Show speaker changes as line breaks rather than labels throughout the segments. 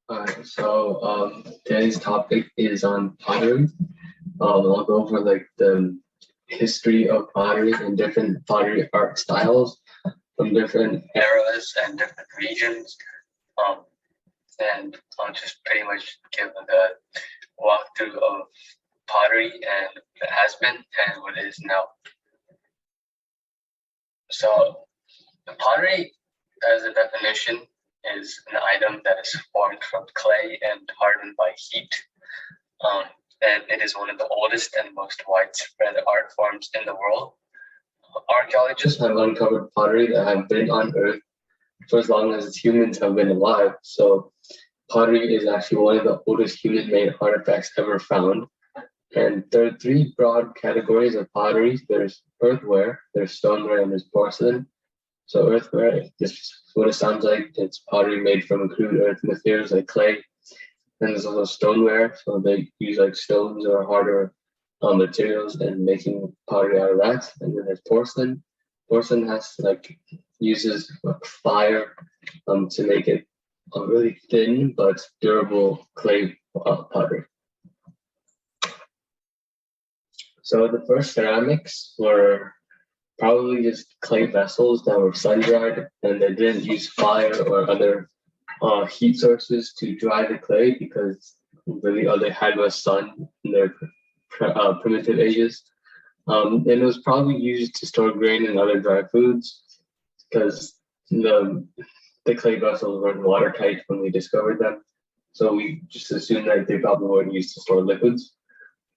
Alright, so today's topic is on pottery. I'll go over like the history of pottery and different pottery art styles from different eras and different regions. Um, and I'll just pretty much give a walkthrough of pottery and what it has been and what it is now. So the pottery, as a definition, is an item that is formed from clay and hardened by heat. Um, and it is one of the oldest and most widespread art forms in the world. Archaeologists have uncovered pottery that have been on Earth for as long as humans have been alive. So pottery is actually one of the oldest human-made artifacts ever found. And there are three broad categories of pottery. There's earthenware, there's stoneware, and there's porcelain. So earthenware, this is what it sounds like. It's pottery made from crude earth materials like clay. And there's also stoneware, so they use like stones or harder materials and making pottery out of that. And then there's porcelain. Porcelain has like uses fire to make it a really thin but durable clay pottery. So the first ceramics were probably just clay vessels that were sun dried, and they didn't use fire or other heat sources to dry the clay because really all they had was sun in their primitive ages. And it was probably used to store grain and other dry foods because the clay vessels weren't watertight when we discovered them. So we just assumed that they probably weren't used to store liquids.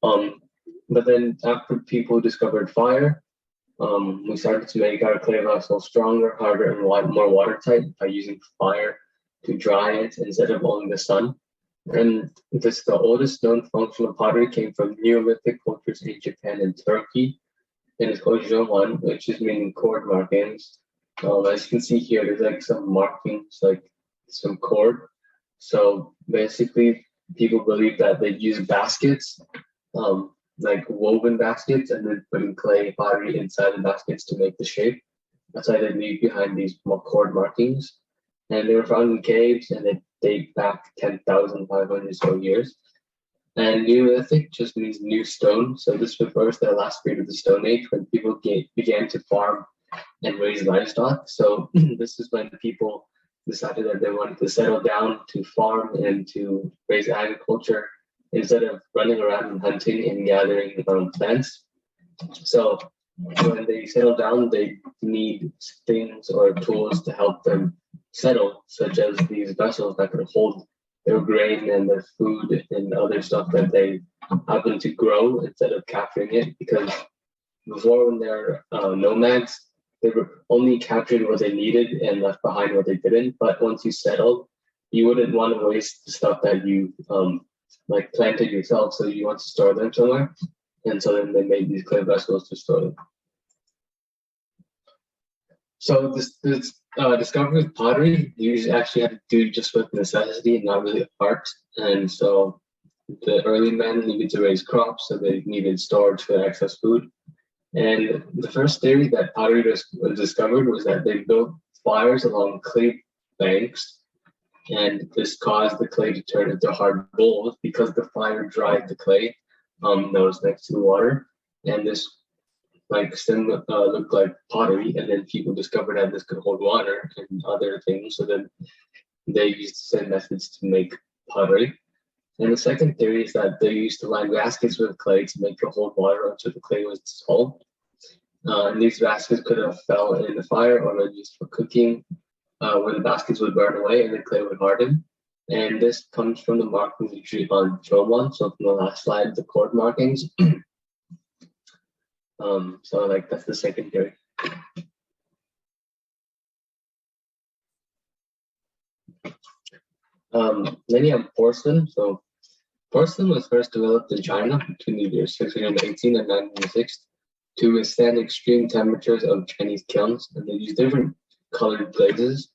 But then after people discovered fire, we started to make our clay vessels stronger, harder, and more watertight by using fire to dry it instead of only the sun. And the oldest known function of pottery came from Neolithic cultures in Japan and Turkey. And it's called Jomon, which is meaning cord markings. As you can see here, there's like some markings, like some cord. So basically, people believe that they use baskets, like woven baskets, and then putting clay pottery inside the baskets to make the shape. That's why they leave behind these cord markings. And they were found in caves, and they date back 10,500 so years. And Neolithic just means new stone. So this refers to the last period of the Stone Age when people began to farm and raise livestock. So this is when people decided that they wanted to settle down to farm and to raise agriculture instead of running around and hunting and gathering plants. So when they settle down, they need things or tools to help them settle, such as these vessels that could hold their grain and their food and other stuff that they happen to grow instead of capturing it. Because before, when they're nomads, they were only capturing what they needed and left behind what they didn't. But once you settled, you wouldn't want to waste the stuff that you like planted yourself, so you want to store them somewhere. And so then they made these clay vessels to store them. So this discovery of pottery, you actually had to do just with necessity and not really art. And so the early men needed to raise crops, so they needed storage for excess food. And the first theory that pottery was discovered was that they built fires along clay banks, and this caused the clay to turn into hard bowls because the fire dried the clay that was next to the water. And this looked like pottery, and then people discovered that this could hold water and other things. So then they used the same methods to make pottery. And the second theory is that they used to line baskets with clay to make it hold water until the clay was dissolved. And these baskets could have fell in the fire or were used for cooking, where the baskets would burn away and the clay would harden. And this comes from the markings on Jomon. So from the last slide, the cord markings. So like that's the second theory. Then you have porcelain. So porcelain was first developed in China between the years 618 and 906 to withstand extreme temperatures of Chinese kilns, and they used different colored glazes.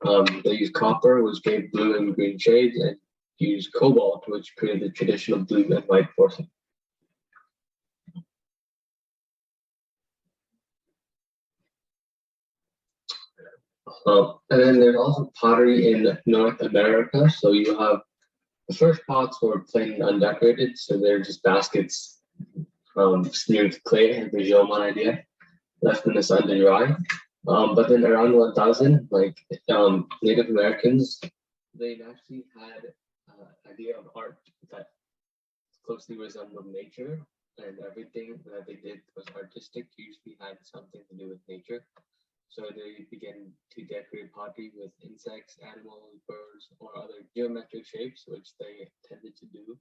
They used copper, which gave blue and green shades, and used cobalt, which created the traditional blue and white porcelain. And then there's also pottery in North America. So you have the first pots were plain and undecorated, so they're just baskets smeared with clay, like the Joma idea, left in the sun to dry. But then around 1000, like Native Americans, they actually had idea of art that closely resembled nature, and everything that they did was artistic, usually had something to do with nature. So they began to decorate pottery with insects, animals, birds, or other geometric shapes, which they tended to do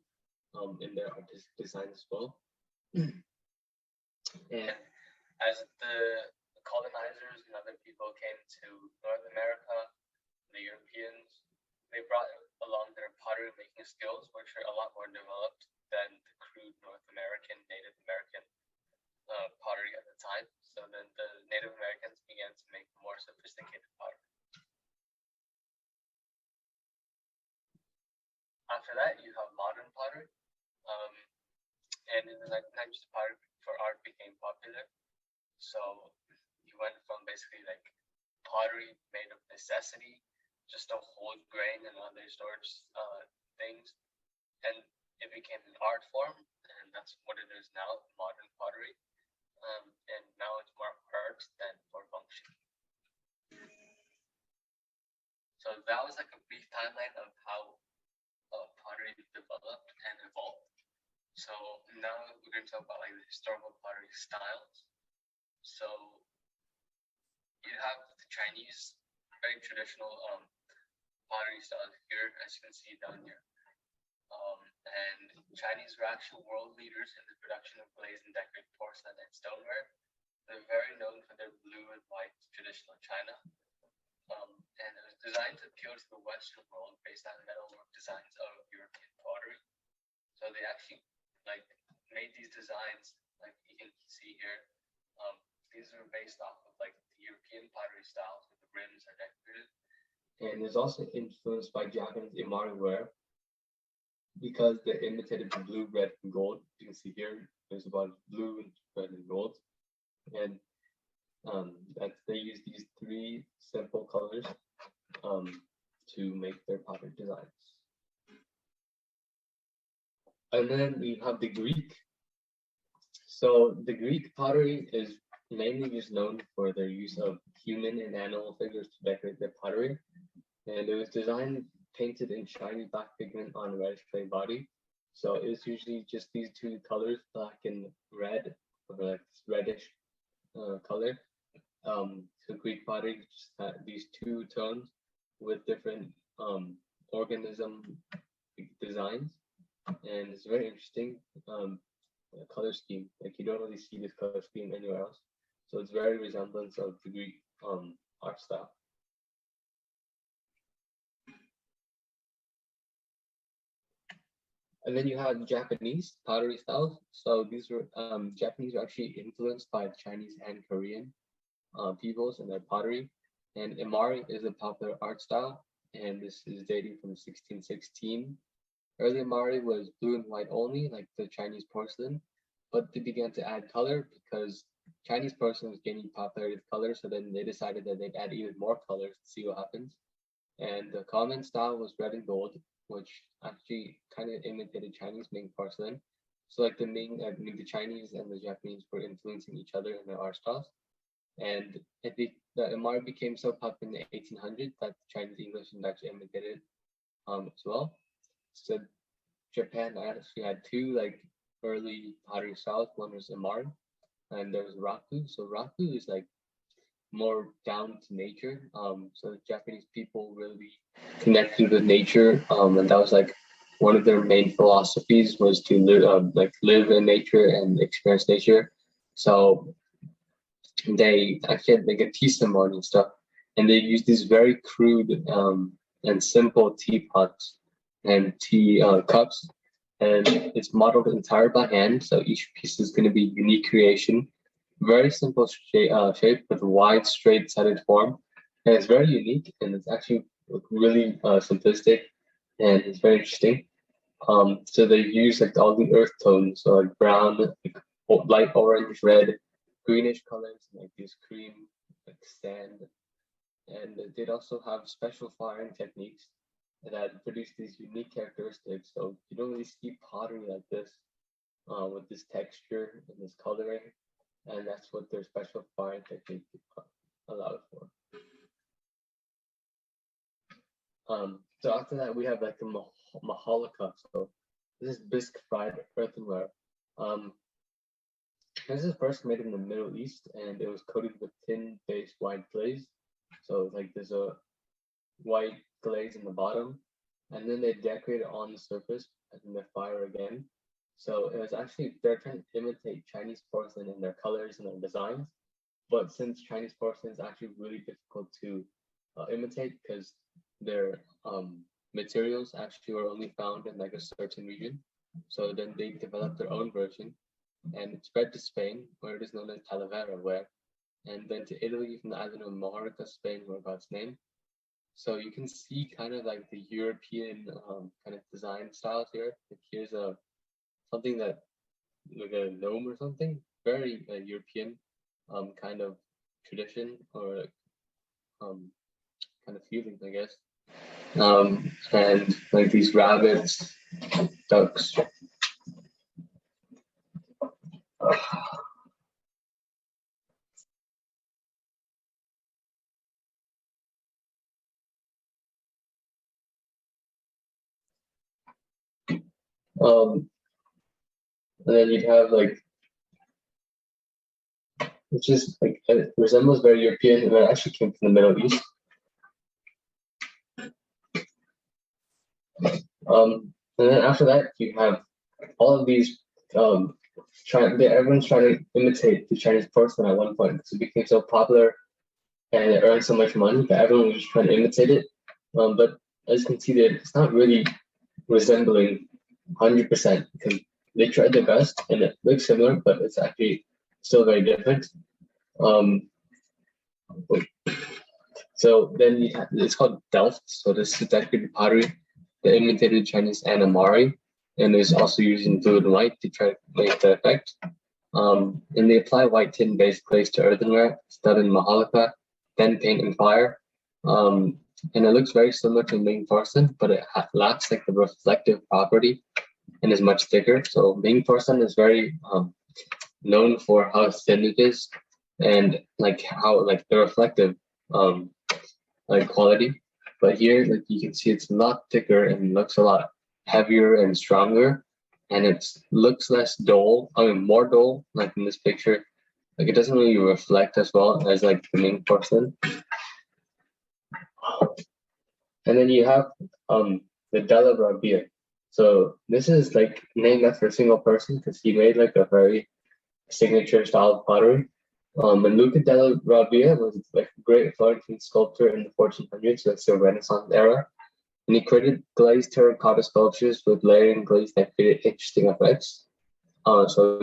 in their artistic design as well. And as the colonizers and other people came to North America, the Europeans, they brought along their pottery making skills, which are a lot more developed than the crude North American, Native American pottery at the time. So then the Native Americans began to make more sophisticated pottery. After that, you have modern pottery. And in the 1990s, pottery for art became popular. So you went from basically like pottery made of necessity, just to hold grain and other storage things, and it became an art form, and that's what it is now, modern pottery. And now it's more art than for function. So that was like a brief timeline of how pottery developed and evolved. So now we're going to talk about like the historical pottery styles. So you have the Chinese, very traditional pottery styles here, as you can see down here. And Chinese were actual world leaders in the production of glazed and decorated porcelain and stoneware. They're very known for their blue and white traditional china. And it was designed to appeal to the Western world based on metalwork designs of European pottery. So they actually like made these designs, like you can see here. These are based off of like the European pottery styles where the rims are decorated. And is also influenced by Japanese imari ware because they imitated the blue, red, and gold. You can see here, there's about blue, red, and gold. And that they use these three simple colors to make their pottery designs. And then we have the Greek. So the Greek pottery is mainly just known for their use of human and animal figures to decorate their pottery. And it was designed painted in shiny black pigment on a reddish clay body. So it's usually just these two colors, black and red, or like reddish color. So Greek pottery just had these two tones with different organism designs, and it's very interesting color scheme. Like you don't really see this color scheme anywhere else, so it's very resemblance of the Greek art style. And then you have Japanese pottery styles. So these were Japanese are actually influenced by Chinese and Korean peoples and their pottery. And imari is a popular art style, and this is dating from 1616. Early imari was blue and white only, like the Chinese porcelain, but they began to add color because Chinese porcelain was gaining popularity with color, so then they decided that they'd add even more colors to see what happens. And the common style was red and gold, which actually kind of imitated Chinese Ming porcelain. So like the the Chinese and the Japanese were influencing each other in their art styles. And the imari became so popular in the 1800s that Chinese English and Dutch imitated as well. So Japan actually had two like early pottery styles. One was imari, and there was raku. So raku is like more down to nature. So the Japanese people really connected with nature, and that was like one of their main philosophies was to live in nature and experience nature. So they actually had like a tea ceremony and stuff, and they use these very crude and simple teapots and tea cups, and it's modeled entirely by hand. So each piece is going to be unique creation, very simple shape with a wide, straight-sided form, and it's very unique, and it's actually really simplistic, and it's very interesting. So they use like all the earth tones, so like brown, like light orange, red, greenish colors, like this cream, like sand, and they'd also have special firing techniques that produce these unique characteristics. So you don't really see pottery like this with this texture and this coloring, and that's what their special firing technique allowed for. So after that, we have like the Mahalaka. So this is bisque fried earthenware. This is first made in the Middle East, and it was coated with tin-based white glaze. So like there's a white glaze in the bottom, and then they decorate it on the surface and then they fire again. So it was actually, they're trying to imitate Chinese porcelain in their colors and their designs. But since Chinese porcelain is actually really difficult to imitate because their materials actually were only found in like a certain region. So then they developed their own version and it spread to Spain, where it is known as Talavera ware, and then to Italy from the island of Majorca, Spain, where it got its name. So you can see kind of like the European kind of design styles here. Like here's a something that like a gnome or something, very European kind of tradition or kind of feeling, I guess. And like these rabbits, ducks. And then you'd have like, which is like, it resembles very European, but it actually came from the Middle East. And then after that, you have all of these, everyone's trying to imitate the Chinese porcelain at one point because it became so popular and it earned so much money that everyone was just trying to imitate it. But as you can see, that it's not really resembling 100% because they tried their best and it looks similar, but it's actually still very different. So then it's called Delft. So this is decorated pottery, the imitated Chinese anamari, and is also using blue and white to try to make the effect. And they apply white tin-based glaze to earthenware, it's done in Mahalaka, then paint and fire. And it looks very similar to Ming porcelain, but it lacks like the reflective property and is much thicker. So Ming porcelain is very known for how thin it is and like how like the reflective like quality. But here, like you can see, it's a lot thicker and looks a lot heavier and stronger, and it looks less dull. I mean, more dull, like in this picture. Like it doesn't really reflect as well as like the Ming porcelain. And then you have the Della Rabia. So this is like named after a single person because he made like a very signature style of pottery. And Luca della Rabia was like a great Florentine sculptor in the 1400s, so it's the Renaissance era. And he created glazed terracotta sculptures with layering glaze that created interesting effects. So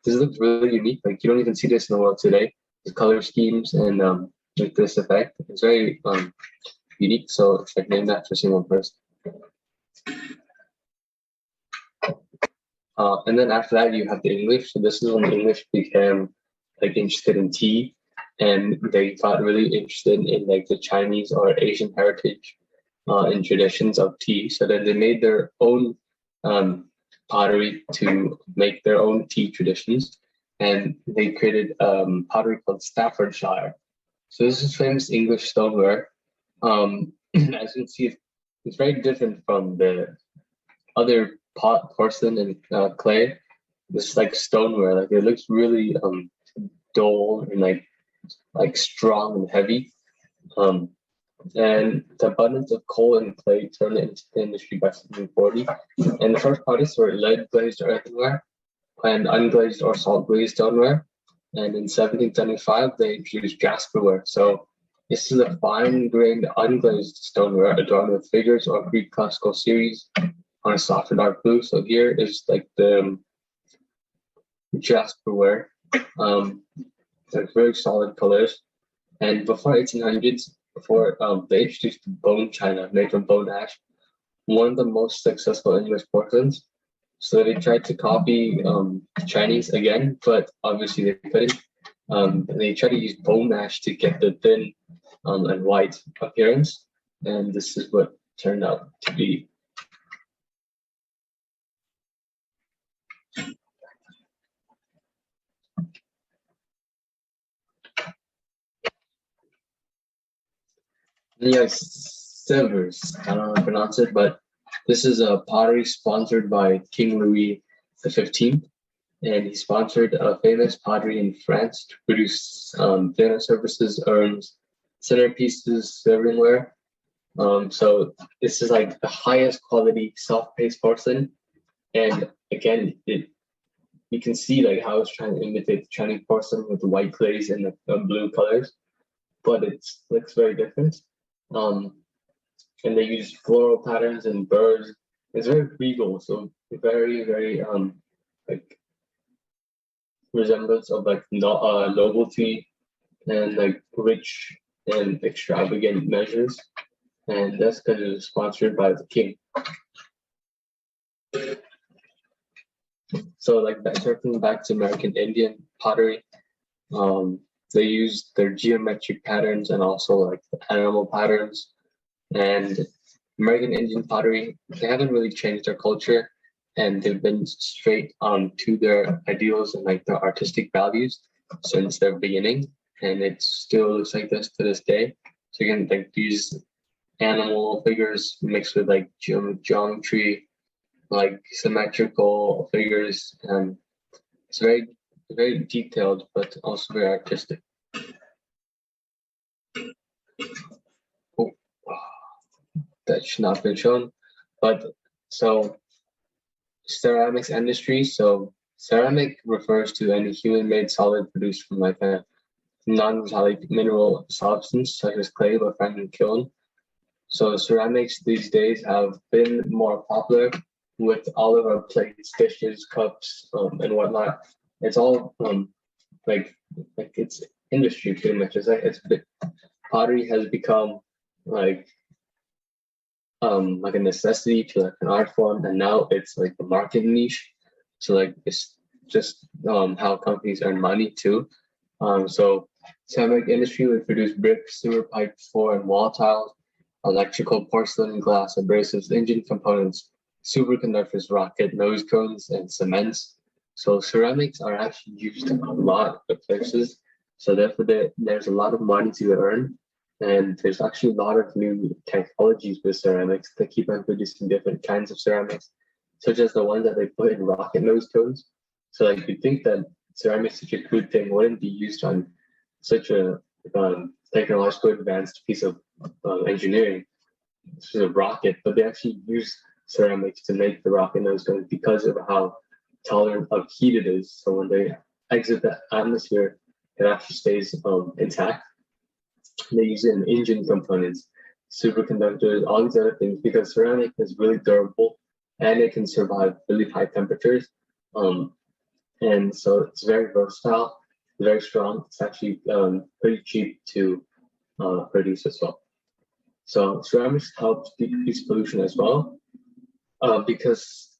this looks really unique. Like you don't even see this in the world today. The color schemes and like this effect. It's very unique. So it's like named after a single person. And then after that, you have the English. So this is when the English became like interested in tea, and they got really interested in like the Chinese or Asian heritage and traditions of tea. So then they made their own pottery to make their own tea traditions, and they created pottery called Staffordshire. So this is famous English stoneware. As you can see, it's very different from the other porcelain, and clay. This is like stoneware. Like it looks really dull and like strong and heavy. And the abundance of coal and clay turned it into the industry by 1740. And the first products were lead glazed earthenware and unglazed or salt glazed stoneware. And in 1775, they introduced jasperware. So this is a fine-grained unglazed stoneware adorned with figures or Greek classical series on a softer dark blue. So here is like the jasperware. They're very solid colors. And before 1800s, before they introduced bone china made from bone ash, one of the most successful English porcelains. So they tried to copy Chinese again, but obviously they couldn't. They tried to use bone ash to get the thin and white appearance. And this is what turned out to be. Yes, silvers. I don't know how to pronounce it, but this is a pottery sponsored by King Louis XV, and he sponsored a famous pottery in France to produce dinner services, urns, centerpieces, silverware. So this is like the highest quality soft-paste porcelain, and again, you can see like how it's trying to imitate the Chinese porcelain with the white glaze and the blue colors, but it looks very different. Um, and they use floral patterns and birds. It's very regal, so very, very like resemblance of like novelty and like rich and extravagant measures. And that's because it was sponsored by the king. So like circling back to American Indian pottery, they use their geometric patterns and also like the animal patterns. And American Indian pottery, they haven't really changed their culture, and they've been straight to their ideals and like their artistic values since their beginning. And it still looks like this to this day. So again, like these animal figures mixed with like geometry, like symmetrical figures, and it's very, very detailed, but also very artistic. Oh, that should not be shown, but so ceramics industry. So ceramic refers to any human-made solid produced from like a non-metallic mineral substance such as clay or found in kiln. So ceramics these days have been more popular with all of our plates, dishes, cups, and whatnot. It's all like it's industry pretty much. It's like pottery has become like like a necessity to like an art form, and now it's like a market niche. So like it's just how companies earn money too. So ceramic industry would produce bricks, sewer pipes, floor and wall tiles, electrical, porcelain, glass, abrasives, engine components, superconductors, rocket nose cones, and cements. So ceramics are actually used in a lot of places. So therefore, there's a lot of money to earn, and there's actually a lot of new technologies with ceramics that keep on producing different kinds of ceramics, such as the ones that they put in rocket nose cones. So like you think that ceramics, such a crude thing, wouldn't be used on such a technologically advanced piece of engineering, such as a rocket, but they actually use ceramics to make the rocket nose cone because of how tolerant of heat it is. So when they exit the atmosphere, it actually stays intact. They use it in engine components, superconductors, all these other things, because ceramic is really durable and it can survive really high temperatures. And so it's very versatile, very strong. It's actually pretty cheap to produce as well. So ceramics helps decrease pollution as well, because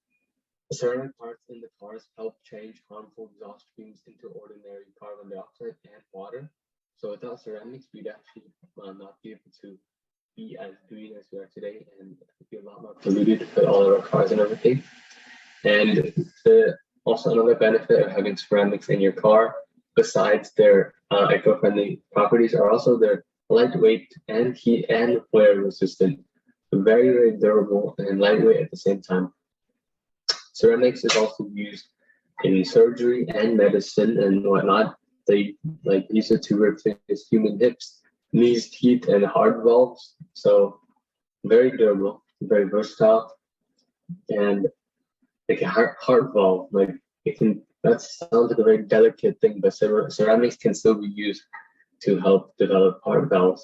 ceramic parts in the cars help change harmful exhaust fumes into ordinary carbon dioxide and water. So without ceramics, we'd actually not be able to be as green as we are today, and be a lot more polluted with all of our cars and everything. And also another benefit of having ceramics in your car, besides their eco-friendly properties, are also their lightweight and heat and wear resistant. Very, very durable and lightweight at the same time. Ceramics is also used in surgery and medicine and whatnot. They like use it to replace human hips, knees, teeth, and heart valves. So very durable, very versatile, and like a heart valve, like it can. That sounds like a very delicate thing, but ceramics can still be used to help develop heart valves.